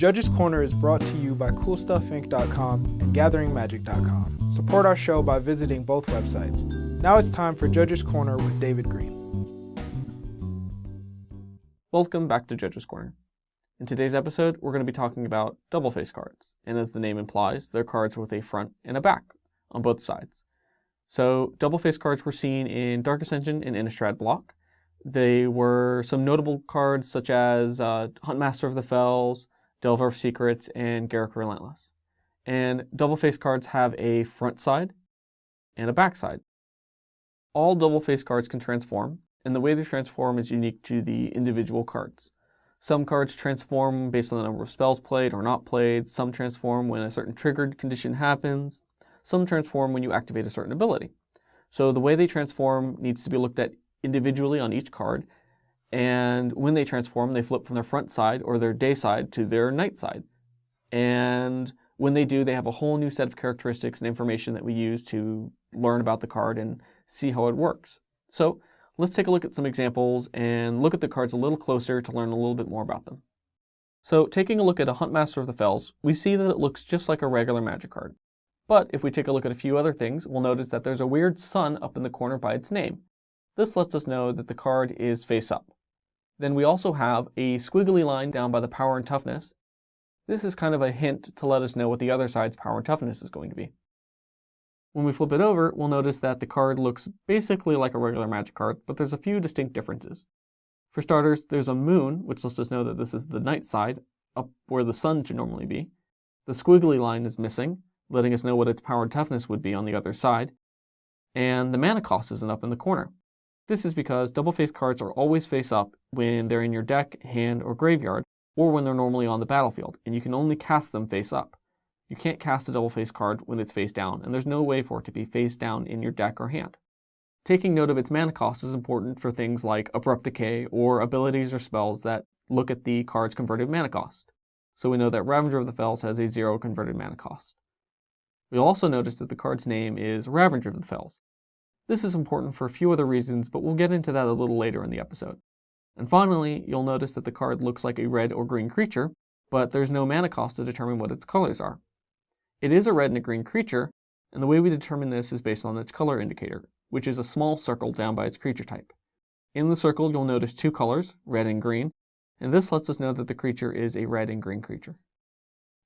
Judge's Corner is brought to you by CoolStuffInc.com and GatheringMagic.com. Support our show by visiting both websites. Now it's time for Judge's Corner with David Green. Welcome back to Judge's Corner. In today's episode, we're going to be talking about double face cards, and as the name implies, they're cards with a front and a back on both sides. So double face cards were seen in Dark Ascension and Innistrad Block. They were some notable cards such as Huntmaster of the Fells, Delver of Secrets, and Garruk Relentless. And double face cards have a front side and a back side. All double face cards can transform, and the way they transform is unique to the individual cards. Some cards transform based on the number of spells played or not played. Some transform when a certain triggered condition happens. Some transform when you activate a certain ability. So the way they transform needs to be looked at individually on each card. And when they transform, they flip from their front side or their day side to their night side. And when they do, they have a whole new set of characteristics and information that we use to learn about the card and see how it works. So let's take a look at some examples and look at the cards a little closer to learn a little bit more about them. So taking a look at a Huntmaster of the Fells, we see that it looks just like a regular magic card. But if we take a look at a few other things, we'll notice that there's a weird sun up in the corner by its name. This lets us know that the card is face up. Then we also have a squiggly line down by the power and toughness. This is kind of a hint to let us know what the other side's power and toughness is going to be. When we flip it over, we'll notice that the card looks basically like a regular magic card, but there's a few distinct differences. For starters, there's a moon, which lets us know that this is the night side, up where the sun should normally be. The squiggly line is missing, letting us know what its power and toughness would be on the other side. And the mana cost isn't up in the corner. This is because double face cards are always face up when they're in your deck, hand, or graveyard, or when they're normally on the battlefield, and you can only cast them face up. You can't cast a double face card when it's face down, and there's no way for it to be face down in your deck or hand. Taking note of its mana cost is important for things like Abrupt Decay or abilities or spells that look at the card's converted mana cost. So we know that Ravager of the Fells has a 0 converted mana cost. We'll also notice that the card's name is Ravager of the Fells. This is important for a few other reasons, but we'll get into that a little later in the episode. And finally, you'll notice that the card looks like a red or green creature, but there's no mana cost to determine what its colors are. It is a red and a green creature, and the way we determine this is based on its color indicator, which is a small circle down by its creature type. In the circle, you'll notice two colors, red and green, and this lets us know that the creature is a red and green creature.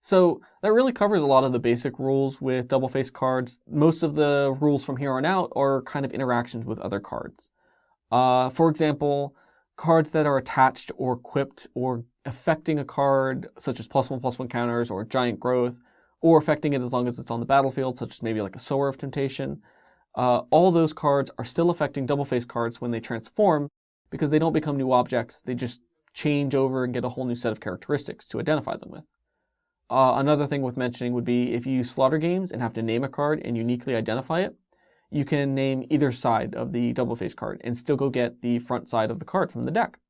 So that really covers a lot of the basic rules with double face cards. Most of the rules from here on out are kind of interactions with other cards. For example, cards that are attached or equipped or affecting a card, such as +1/+1 counters or giant growth, or affecting it as long as it's on the battlefield, such as maybe like a Sower of Temptation. All those cards are still affecting double face cards when they transform because they don't become new objects, they just change over and get a whole new set of characteristics to identify them with. Another thing worth mentioning would be if you use Slaughter Games and have to name a card and uniquely identify it, you can name either side of the double face card and still go get the front side of the card from the deck.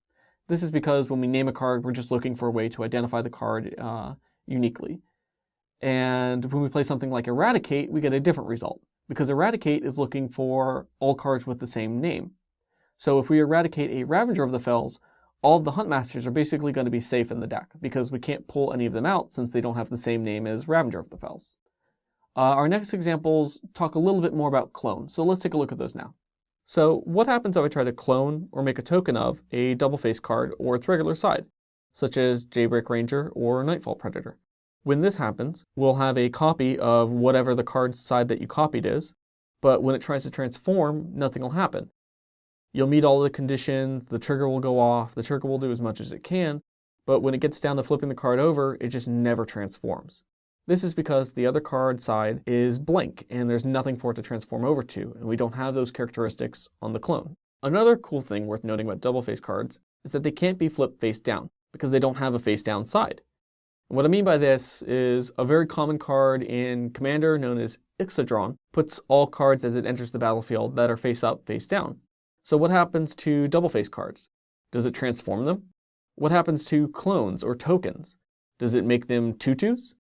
This is because when we name a card, we're just looking for a way to identify the card uniquely. And when we play something like Eradicate, we get a different result, because Eradicate is looking for all cards with the same name. So if we eradicate a Ravager of the Fells, all of the Huntmasters are basically going to be safe in the deck, because we can't pull any of them out since they don't have the same name as Ravager of the Fells. Our next examples talk a little bit more about clone, so let's take a look at those now. So what happens if I try to clone or make a token of a double face card or its regular side, such as Daybreak Ranger or Nightfall Predator? When this happens, we'll have a copy of whatever the card side that you copied is, but when it tries to transform, nothing will happen. You'll meet all the conditions, the trigger will go off, the trigger will do as much as it can, but when it gets down to flipping the card over, it just never transforms. This is because the other card side is blank, and there's nothing for it to transform over to, and we don't have those characteristics on the clone. Another cool thing worth noting about double face cards is that they can't be flipped face down, because they don't have a face down side. What I mean by this is a very common card in Commander known as Ixodron puts all cards as it enters the battlefield that are face up, face down. So what happens to double face cards? Does it transform them? What happens to clones or tokens? Does it make them tutus?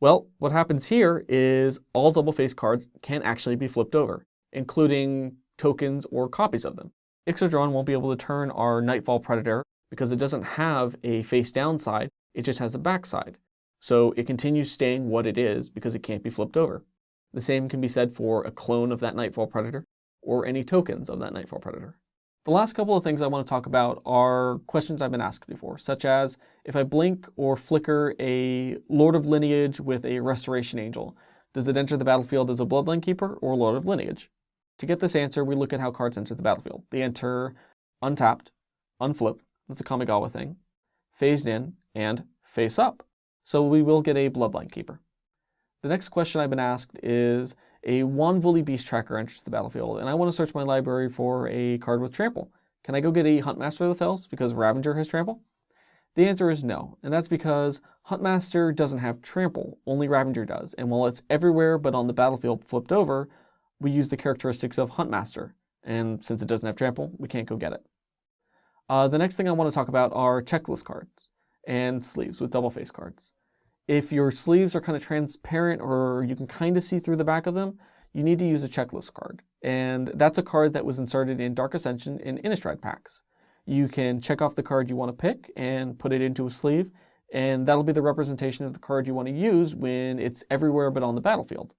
Well, what happens here is all double face cards can actually be flipped over, including tokens or copies of them. Ixodron won't be able to turn our Nightfall Predator because it doesn't have a face down side, It just has a backside. So it continues staying what it is because it can't be flipped over. The same can be said for a clone of that Nightfall Predator or any tokens of that Nightfall Predator. The last couple of things I want to talk about are questions I've been asked before, such as if I blink or flicker a Lord of Lineage with a Restoration Angel, does it enter the battlefield as a Bloodline Keeper or Lord of Lineage? To get this answer, we look at how cards enter the battlefield. They enter untapped, unflipped, that's a Kamigawa thing, phased in, and face up. So we will get a Bloodline Keeper. The next question I've been asked is a Wanvuli Beast Tracker enters the battlefield, and I want to search my library for a card with Trample. Can I go get a Huntmaster of the Fells because Ravager has Trample? The answer is no, and that's because Huntmaster doesn't have Trample, only Ravager does, and while it's everywhere but on the battlefield flipped over, we use the characteristics of Huntmaster, and since it doesn't have Trample, we can't go get it. The next thing I want to talk about are checklist cards and sleeves with double face cards. If your sleeves are kind of transparent or you can kind of see through the back of them, you need to use a checklist card. And that's a card that was inserted in Dark Ascension in Innistrad packs. You can check off the card you want to pick and put it into a sleeve, and that'll be the representation of the card you want to use when it's everywhere but on the battlefield.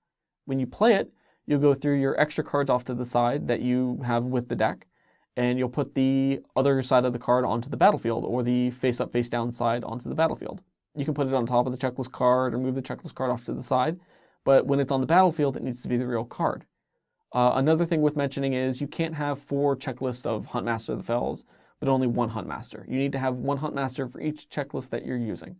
When you play it, you'll go through your extra cards off to the side that you have with the deck, and you'll put the other side of the card onto the battlefield, or the face-up, face-down side onto the battlefield. You can put it on top of the checklist card or move the checklist card off to the side, but when it's on the battlefield, it needs to be the real card. Another thing worth mentioning is you can't have 4 checklists of Huntmaster of the Fells, but only 1 Huntmaster. You need to have 1 Huntmaster for each checklist that you're using.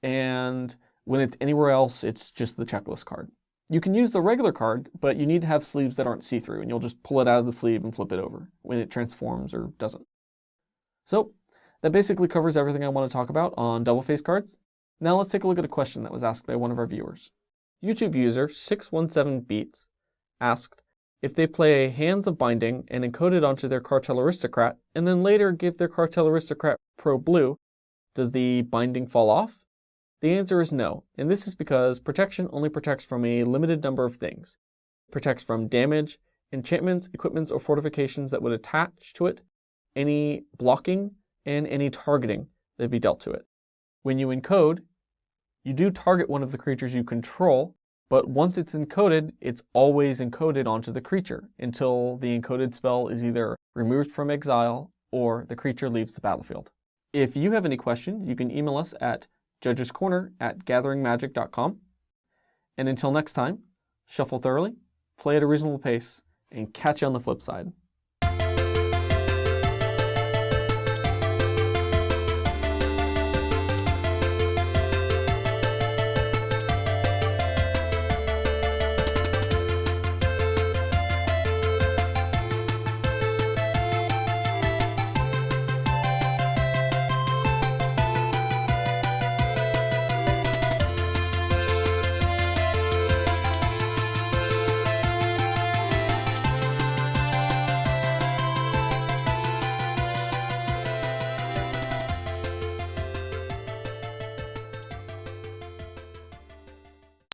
And when it's anywhere else, it's just the checklist card. You can use the regular card, but you need to have sleeves that aren't see-through, and you'll just pull it out of the sleeve and flip it over when it transforms or doesn't. So, that basically covers everything I want to talk about on double face cards. Now let's take a look at a question that was asked by one of our viewers. YouTube user 617beats asked if they play a Hands of Binding and encode it onto their Cartel Aristocrat, and then later give their Cartel Aristocrat Pro Blue, does the binding fall off? The answer is no, and this is because protection only protects from a limited number of things. It protects from damage, enchantments, equipments, or fortifications that would attach to it, any blocking, and any targeting that would be dealt to it. When you encode, you do target one of the creatures you control, but once it's encoded, it's always encoded onto the creature until the encoded spell is either removed from exile or the creature leaves the battlefield. If you have any questions, you can email us at judgescorner@gatheringmagic.com. And until next time, shuffle thoroughly, play at a reasonable pace, and catch you on the flip side.